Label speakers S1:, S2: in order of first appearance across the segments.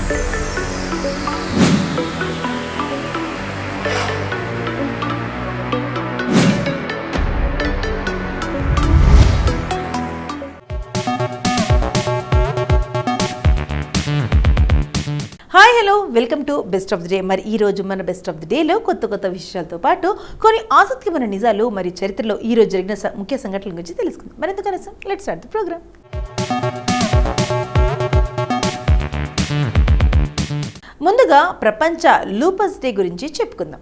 S1: Hi hello welcome to best of the day. మరి ఈ రోజు మన బెస్ట్ ఆఫ్ ది డేలో కొత్త విషయాలతో పాటు కొన్ని ఆసక్తికరమైన నిజాలు మరి చరిత్రలో ఈ రోజు జరిగిన ముఖ్య సంఘటనల గురించి తెలుసుకుందాం. మరి ఎందుకు ఆలస్యం, లెట్స్ స్టార్ట్ ది ప్రోగ్రామ్. ముందుగా ప్రపంచ లూపస్ డే గురించి చెప్పుకుందాం.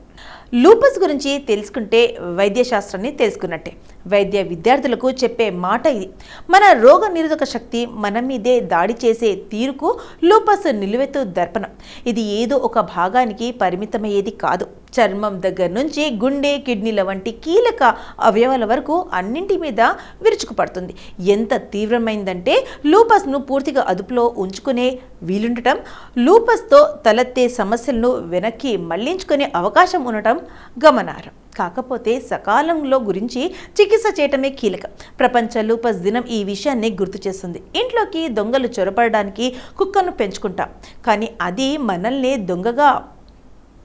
S1: లూపస్ గురించి తెలుసుకుంటే వైద్యశాస్త్రాన్ని తెలుసుకున్నట్టే. వైద్య విద్యార్థులకు చెప్పే మాట ఇది. మన రోగ నిరోధక శక్తి మన మీదే దాడి చేసే తీరుకు లూపస్ నిలువెత్తు దర్పణం. ఇది ఏదో ఒక భాగానికి పరిమితమయ్యేది కాదు. చర్మం దగ్గర నుంచి గుండె, కిడ్నీల వంటి కీలక అవయవాల వరకు అన్నింటి మీద విరుచుకుపడుతుంది. ఎంత తీవ్రమైందంటే లూపస్ను పూర్తిగా అదుపులో ఉంచుకునే వీలుండటం, లూపస్తో తలెత్తే సమస్యలను వెనక్కి మళ్లించుకునే అవకాశం ఉండటం గమనార్హం. కాకపోతే సకాలంలో గురించి చికిత్స చేయటమే కీలకం. ప్రపంచ లూపస్ దినం ఈ విషయాన్ని గుర్తు చేస్తుంది. ఇంట్లోకి దొంగలు చొరపడడానికి కుక్కను పెంచుకుంటాం, కానీ అది మనల్ని దొంగగా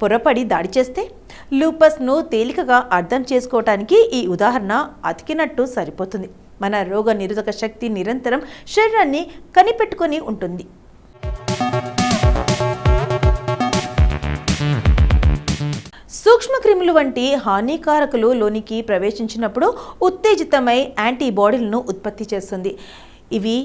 S1: పొరపడి దాడి చేస్తే? లూపస్ను తేలికగా అర్థం చేసుకోవటానికి ఈ ఉదాహరణ అతికినట్టు సరిపోతుంది. మన రోగ నిరోధక శక్తి నిరంతరం శరీరాన్ని కనిపెట్టుకొని ఉంటుంది. సూక్ష్మక్రిములు వంటి హానికారకులు లోనికి ప్రవేశించినప్పుడు ఉత్తేజితమై యాంటీబాడీలను ఉత్పత్తి చేస్తుంది. ఇవి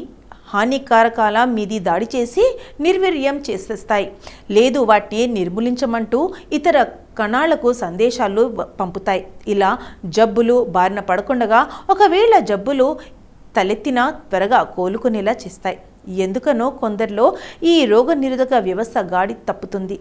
S1: హానికారకాల మీది దాడి చేసి నిర్వీర్యం చేసేస్తాయి, లేదు వాటిని నిర్మూలించమంటూ ఇతర కణాలకు సందేశాలు పంపుతాయి. ఇలా జబ్బులు బారిన పడకుండా, ఒకవేళ జబ్బులు తలెత్తినా త్వరగా కోలుకునేలా చేస్తాయి. ఎందుకనో కొందరిలో ఈ రోగ నిరోధక వ్యవస్థ గాడి తప్పుతుంది.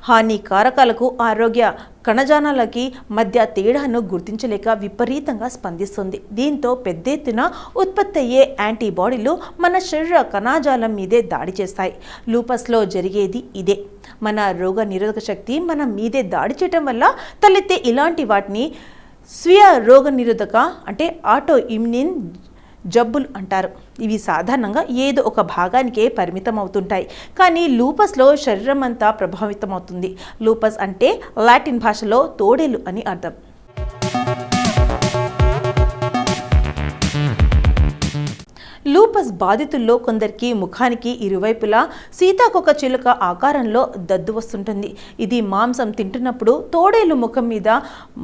S1: హానికారకాలకు ఆరోగ్య కణజాలాలకి మధ్య తేడాను గుర్తించలేక విపరీతంగా స్పందిస్తుంది. దీంతో పెద్ద ఎత్తున ఉత్పత్తి అయ్యే యాంటీబాడీలు మన శరీర కణజాలం మీదే దాడి చేస్తాయి. లూపస్లో జరిగేది ఇదే. మన రోగ నిరోధక శక్తి మన మీదే దాడి చేయటం వల్ల తలెత్తే ఇలాంటి వాటిని స్వీయ రోగ నిరోధక అంటే ఆటో ఇమ్యూన్ జబ్బులు అంటారు. ఇవి సాధారణంగా ఏదో ఒక భాగానికే పరిమితం అవుతుంటాయి, కానీ లూపస్లో శరీరం అంతా ప్రభావితమవుతుంది. లూపస్ అంటే లాటిన్ భాషలో తోడేలు అని అర్థం. లూపస్ బాధితుల్లో కొందరికి ముఖానికి ఇరువైపులా సీతాకొక చిలుక ఆకారంలో దద్దు వస్తుంటుంది. ఇది మాంసం తింటున్నప్పుడు తోడేలు ముఖం మీద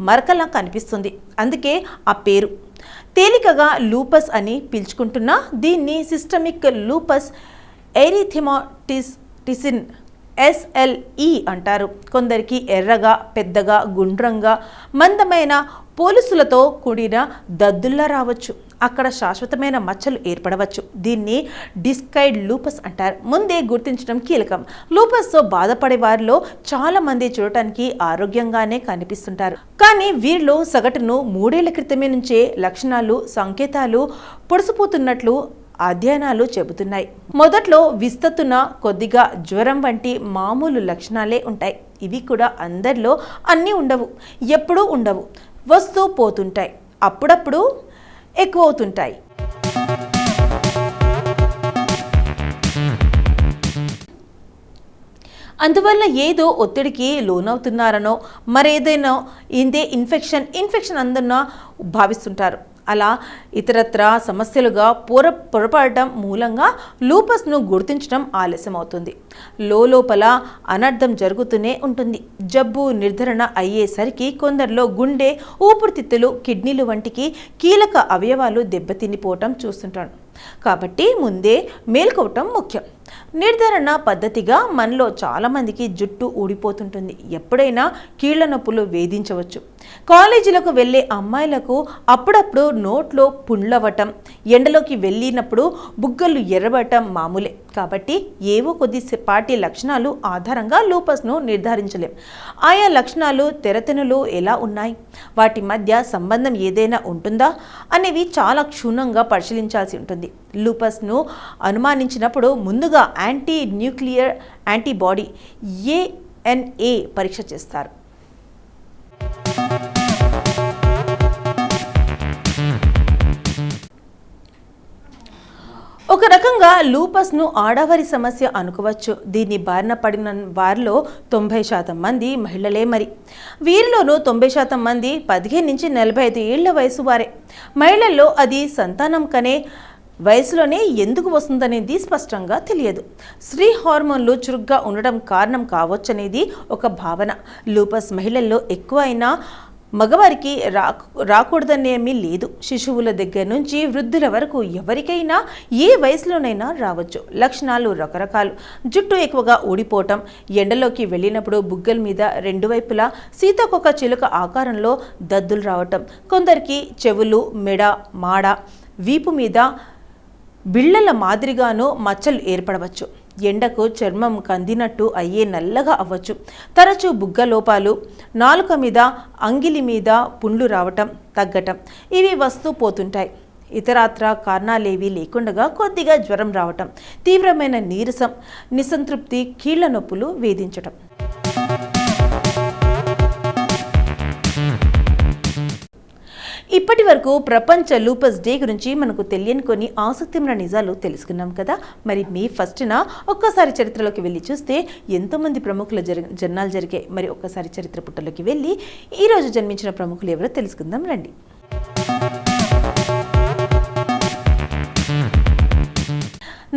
S1: మరకలా కనిపిస్తుంది, అందుకే ఆ పేరు. తేలికగా లూపస్ అని పిలుచుకుంటున్నా దీన్ని సిస్టమిక్ లూపస్ ఎరిథెమాటిసిన్ SLE అంటారు. కొందరికి ఎర్రగా, పెద్దగా, గుండ్రంగా, మందమైన పోలుసులతో కూడిన దద్దుల్లా రావచ్చు. అక్కడ శాశ్వతమైన మచ్చలు ఏర్పడవచ్చు. దీన్ని డిస్కైడ్ లూపస్ అంటారు. ముందే గుర్తించడం కీలకం. లూపస్తో బాధపడే వారిలో చాలా మంది చూడటానికి ఆరోగ్యంగానే కనిపిస్తుంటారు, కానీ వీరిలో సగటును 3 ఏళ్ల క్రితమే నుంచే లక్షణాలు, సంకేతాలు పొడిసిపోతున్నట్లు అధ్యయనాలు చెబుతున్నాయి. మొదట్లో విస్తతున కొద్దిగా జ్వరం వంటి మామూలు లక్షణాలే ఉంటాయి. ఇవి కూడా అందరిలో అన్నీ ఉండవు, ఎప్పుడూ ఉండవు, వస్తూ పోతుంటాయి, అప్పుడప్పుడు ఎక్కువవుతుంటాయి. అందువల్ల ఏదో ఒత్తిడికి లోనవుతున్నారనో మరేదైనా ఇదే ఇన్ఫెక్షన్ అందరిన భావిస్తుంటారు. అలా ఇతరత్ర సమస్యలుగా పొరపడటం మూలంగా లూపస్ను గుర్తించడం ఆలస్యం అవుతుంది. లోపల అనర్థం జరుగుతూనే ఉంటుంది. జబ్బు నిర్ధారణ అయ్యేసరికి కొందరిలో గుండె, ఊపిరితిత్తులు, కిడ్నీలు వంటికి కీలక అవయవాలు దెబ్బతినిపోవటం చూస్తుంటాను. కాబట్టి ముందే మేల్కోవటం ముఖ్యం. నిర్ధారణ పద్ధతిగా మనలో చాలామందికి జుట్టు ఊడిపోతుంటుంది. ఎప్పుడైనా కీళ్ల నొప్పులు వేధించవచ్చు. కాలేజీలకు వెళ్ళే అమ్మాయిలకు అప్పుడప్పుడు నోట్లో పుండ్లవ్వటం, ఎండలోకి వెళ్ళినప్పుడు బుగ్గలు ఎర్రబడటం మామూలే. కాబట్టి ఏవో కొద్దిపాటి లక్షణాలు ఆధారంగా లూపస్ను నిర్ధారించలేం. ఆయా లక్షణాలు తెరతెనులు ఎలా ఉన్నాయి, వాటి మధ్య సంబంధం ఏదైనా ఉంటుందా అనేవి చాలా క్షుణ్ణంగా పరిశీలించాల్సి ఉంటుంది. లూపస్ను అనుమానించినప్పుడు ముందుగా యాంటీ న్యూక్లియర్ యాంటీబాడీ ANA పరీక్ష చేస్తారు. ఒక రకంగా లూపస్ను ఆడవారి సమస్య అనుకోవచ్చు. దీన్ని బారిన పడిన వారిలో 90% మంది మహిళలే. మరి వీరిలోనూ 90% మంది 15 నుంచి 45 ఏళ్ల వయసు వారే. మహిళల్లో అది సంతానం కనే వయసులోనే ఎందుకు వస్తుందనేది స్పష్టంగా తెలియదు. స్త్రీ హార్మోన్లు చురుగ్గా ఉండడం కారణం కావచ్చనేది ఒక భావన. లూపస్ మహిళల్లో ఎక్కువ అయినా మగవారికి రాకూడదనేమీ లేదు. శిశువుల దగ్గర నుంచి వృద్ధుల వరకు ఎవరికైనా ఏ వయసులోనైనా రావచ్చు. లక్షణాలు రకరకాలు. జుట్టు ఎక్కువగా ఊడిపోవటం, ఎండలోకి వెళ్ళినప్పుడు బుగ్గల మీద రెండు వైపులా సీతాకొక చిలుక ఆకారంలో దద్దులు రావటం, కొందరికి చెవులు, మెడ, మాడ, వీపు మీద బిళ్ళల మాదిరిగానూ మచ్చలు ఏర్పడవచ్చు. ఎండకు చర్మం కందినట్టు అయ్యే నల్లగా అవ్వచ్చు. తరచూ బుగ్గ లోపాలు, నాలుక మీద, అంగిలి మీద పుండ్లు రావటం, తగ్గటం ఇవి వస్తూ పోతుంటాయి. ఇతరాత్ర కారణాలేవీ లేకుండా కొద్దిగా జ్వరం రావటం, తీవ్రమైన నీరసం, నిస్సంతృప్తి, కీళ్ల నొప్పులు వేధించటం. ఇప్పటి వరకు ప్రపంచ లూపస్ డే గురించి మనకు తెలియని కొన్ని ఆసక్తిమైన నిజాలు తెలుసుకున్నాం కదా. మరి మే 1న ఒక్కసారి చరిత్రలోకి వెళ్ళి చూస్తే ఎంతోమంది ప్రముఖుల జన్మాలు జరిగాయి. మరి ఒక్కసారి చరిత్ర పుటలోకి వెళ్ళి ఈరోజు జన్మించిన ప్రముఖులు ఎవరో తెలుసుకుందాం రండి.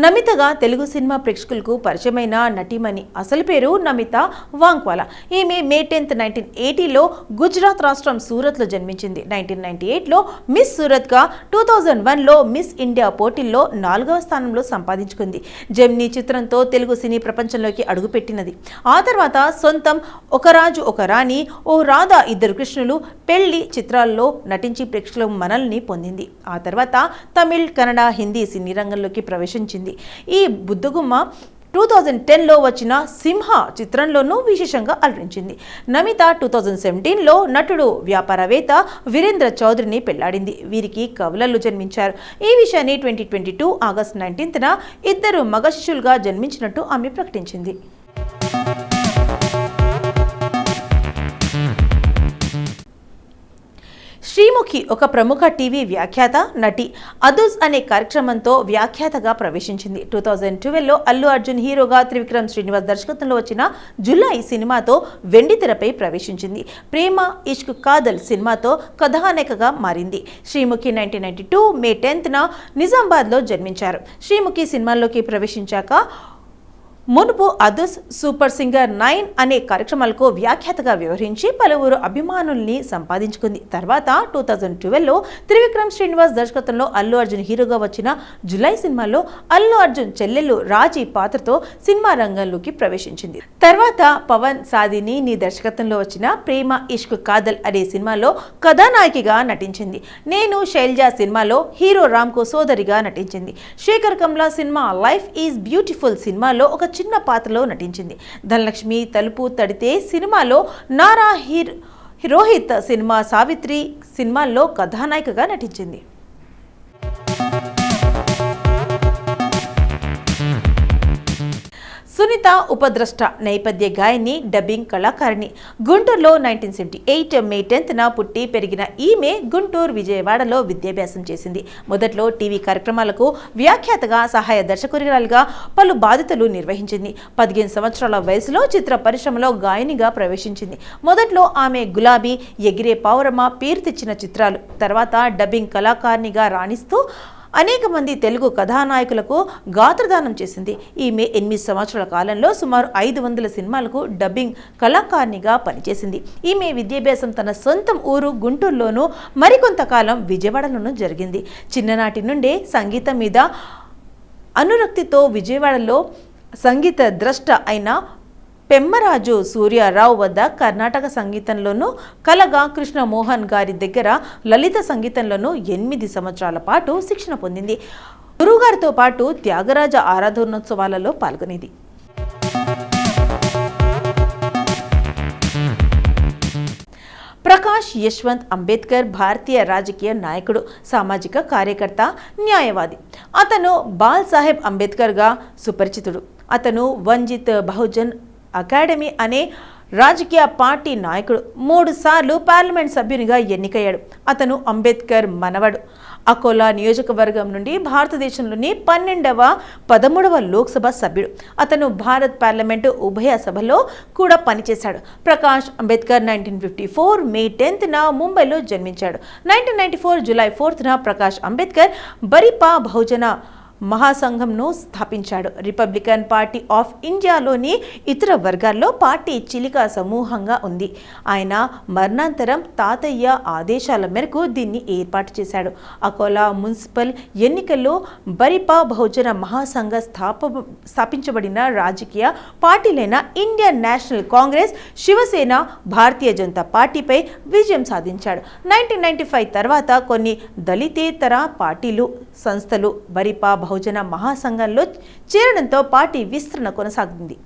S1: నమితగా తెలుగు సినిమా ప్రేక్షకులకు పరిచయమైన నటీమణి. అసలు పేరు నమిత వాంగ్వాలా. ఈమె మే 10, 1980లో గుజరాత్ రాష్ట్రం సూరత్లో జన్మించింది. 1998లో మిస్ సూరత్గా, 2001లో మిస్ ఇండియా పోటీల్లో 4వ స్థానంలో సంపాదించుకుంది. జెమినీ చిత్రంతో తెలుగు సినీ ప్రపంచంలోకి అడుగుపెట్టినది. ఆ తర్వాత సొంతం, ఒక రాజు ఒక రాణి, ఓ రాధా ఇద్దరు కృష్ణులు, పెళ్లి చిత్రాల్లో నటించి ప్రేక్షకుల మనల్ని పొందింది. ఆ తర్వాత తమిళ్, కన్నడ, హిందీ సినీ రంగంలోకి ప్రవేశించింది. ఈ బుద్ధగుమ్మ 2010లో వచ్చిన సింహ చిత్రంలోనూ విశేషంగా అలరించింది. నమిత 2017లో నటుడు, వ్యాపారవేత్త వీరేంద్ర చౌదరిని పెళ్లాడింది. వీరికి కవలలు జన్మించారు. ఈ విషయాన్ని 2022 ఆగస్టు 19న ఇద్దరు మగ శిశువులుగా జన్మించినట్టు ఆమె ప్రకటించింది. శ్రీముఖి ఒక ప్రముఖ టీవీ వ్యాఖ్యాత, నటి. అదుస్ అనే కార్యక్రమంతో వ్యాఖ్యాతగా ప్రవేశించింది. 2012లో అల్లు అర్జున్ హీరోగా, త్రివిక్రమ్ శ్రీనివాస్ దర్శకత్వంలో వచ్చిన జులై సినిమాతో వెండితెరపై ప్రవేశించింది. ప్రేమ ఇష్క్ కాదల్ సినిమాతో కథానాయికగా మారింది. శ్రీముఖి 1992 మే 10న నిజామాబాద్లో జన్మించారు. శ్రీముఖి సినిమాల్లోకి ప్రవేశించాక మునుపు అదుస్, సూపర్ సింగర్ 9 అనే కార్యక్రమాలకు వ్యాఖ్యాతగా వ్యవహరించి పలువురు అభిమానుల్ని సంపాదించుకుంది. తర్వాత 2012లో త్రివిక్రమ్ శ్రీనివాస్ దర్శకత్వంలో అల్లు అర్జున్ హీరోగా వచ్చిన జులై సినిమాలో అల్లు అర్జున్ చెల్లెలు రాజీ పాత్రతో సినిమా రంగంలోకి ప్రవేశించింది. తర్వాత పవన్ సాధిని దర్శకత్వంలో వచ్చిన ప్రేమ ఇష్క్ కాదల్ అనే సినిమాలో కథానాయికగా నటించింది. నేను శైలజ సినిమాలో హీరో రామ్కు సోదరిగా నటించింది. Shekhar Kamla cinema life is beautiful సినిమాలో ఒక చిన్న పాత్రలో నటించింది. ధనలక్ష్మి తలుపు తడితే సినిమాలో, నారా రోహిత్ సినిమా సావిత్రి సినిమాల్లో కథానాయికగా నటించింది. సునీత ఉపద్రష్ట, నేపథ్య గాయని, డబ్బింగ్ కళాకారిణి. గుంటూరులో 1978 మే 10న పుట్టి పెరిగిన ఈమె గుంటూరు, విజయవాడలో విద్యాభ్యాసం చేసింది. మొదట్లో టీవీ కార్యక్రమాలకు వ్యాఖ్యాతగా, సహాయ దర్శకురాలిగా పలు బాధ్యతలు నిర్వహించింది. 15 సంవత్సరాల వయసులో చిత్ర పరిశ్రమలో గాయనిగా ప్రవేశించింది. మొదట్లో ఆమె గులాబీ, ఎగిరే పావురమ్మ పేరు తెచ్చిన చిత్రాలు. తర్వాత డబ్బింగ్ కళాకారిణిగా రాణిస్తూ అనేక మంది తెలుగు కథానాయకులకు గాత్రదానం చేసింది. ఈమె 8 సంవత్సరాల కాలంలో సుమారు 500 సినిమాలకు డబ్బింగ్ కళాకారిణిగా పనిచేసింది. ఈమె విద్యాభ్యాసం తన సొంతం ఊరు గుంటూరులోనూ, మరికొంతకాలం విజయవాడలోనూ జరిగింది. చిన్ననాటి నుండే సంగీతం మీద అనురక్తితో విజయవాడలో సంగీత ద్రష్ట అయిన పెమ్మరాజు సూర్యారావు వద్ద కర్ణాటక సంగీతంలోనూ, కలగా కృష్ణమోహన్ గారి దగ్గర లలిత సంగీతంలోనూ 8 సంవత్సరాల పాటు శిక్షణ పొందింది. గురువుగారితో పాటు త్యాగరాజ ఆరాధనోత్సవాలలో పాల్గొనేది. ప్రకాష్ యశ్వంత్ అంబేద్కర్ భారతీయ రాజకీయ నాయకుడు, సామాజిక కార్యకర్త, న్యాయవాది. అతను బాల్ సాహెబ్ అంబేద్కర్గా సుపరిచితుడు. అతను వంజిత్ బహుజన్ అకాడమీ అనే రాజకీయ పార్టీ నాయకుడు. 3 సార్లు పార్లమెంట్ సభ్యునిగా ఎన్నికయ్యాడు. అతను అంబేద్కర్ మనవడు. అకోలా నియోజకవర్గం నుండి భారతదేశంలోని 13వ లోక్సభ సభ్యుడు. అతను భారత్ పార్లమెంటు ఉభయ సభలో కూడా పనిచేశాడు. ప్రకాష్ అంబేద్కర్ 1954 మే 10న ముంబైలో జన్మించాడు. 1994 జూలై 4న ప్రకాష్ అంబేద్కర్ బరిపా బహుజన మహాసంఘంను స్థాపించాడు. రిపబ్లికన్ పార్టీ ఆఫ్ ఇండియాలోని ఇతర వర్గాల్లో పార్టీ చిలిక సమూహంగా ఉంది. ఆయన మరణాంతరం తాతయ్య ఆదేశాల మేరకు దీన్ని ఏర్పాటు చేశాడు. అకోలా మున్సిపల్ ఎన్నికల్లో బరిపా బహుజన మహాసంఘ స్థాపించబడిన రాజకీయ పార్టీలైన ఇండియన్ నేషనల్ కాంగ్రెస్, శివసేన, భారతీయ జనతా పార్టీపై విజయం సాధించాడు. 1995 తర్వాత కొన్ని దళితేతర పార్టీలు, సంస్థలు బరిపా బహుజన మహాసంఘంలో చేరడంతో పార్టీ విస్తరణ కొనసాగింది.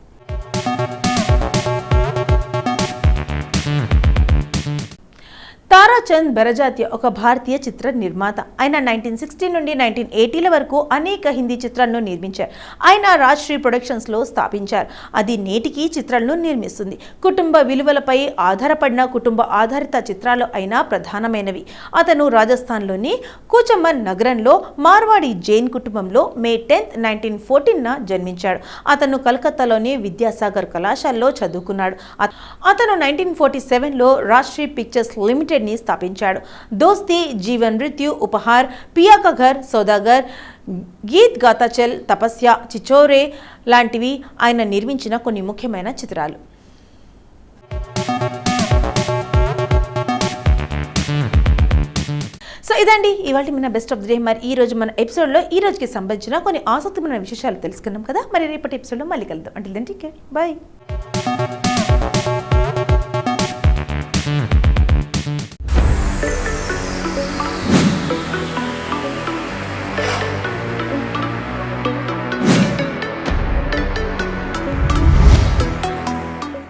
S1: తారాచంద్ బెరజాత్య ఒక భారతీయ చిత్ర నిర్మాత. ఆయన 1960 నుండి 1980ల వరకు అనేక హిందీ చిత్రాలను నిర్మించారు. ఆయన రాజ్శ్రీ ప్రొడక్షన్స్లో స్థాపించారు. అది నేటికి చిత్రాలను నిర్మిస్తుంది. కుటుంబ విలువలపై ఆధారపడిన కుటుంబ ఆధారిత చిత్రాలు అయినా ప్రధానమైనవి. అతను రాజస్థాన్లోని కూచమన్ నగరంలో మార్వాడి జైన్ కుటుంబంలో మే 10, 1914న జన్మించాడు. అతను కలకత్తాలోని విద్యాసాగర్ కళాశాలలో చదువుకున్నాడు. అతను 1947లో రాజ్శ్రీ పిక్చర్స్ లిమిటెడ్ ని స్థాపించాడు. దోస్తీ, జీవన్ మృత్యు, ఉపహార్, పియా కా ఘర్, సౌదాగర్, గీత్ గాతా చల్, తపస్య, చిచోరే లాంటివి ఆయన నిర్మించిన కొన్ని ముఖ్యమైన చిత్రాలు. సో ఇదండి ఇవాళ మన బెస్ట్ ఆఫ్ ది డే. మరి ఈ రోజు మన ఎపిసోడ్లో ఈ రోజుకి సంబంధించిన కొన్ని ఆసక్తిమైన విశేషాలు తెలుసుకున్నాం కదా. మరి రేపటి ఎపిసోడ్లో మళ్ళీ కలుద్దాం. అంటే బాయ్.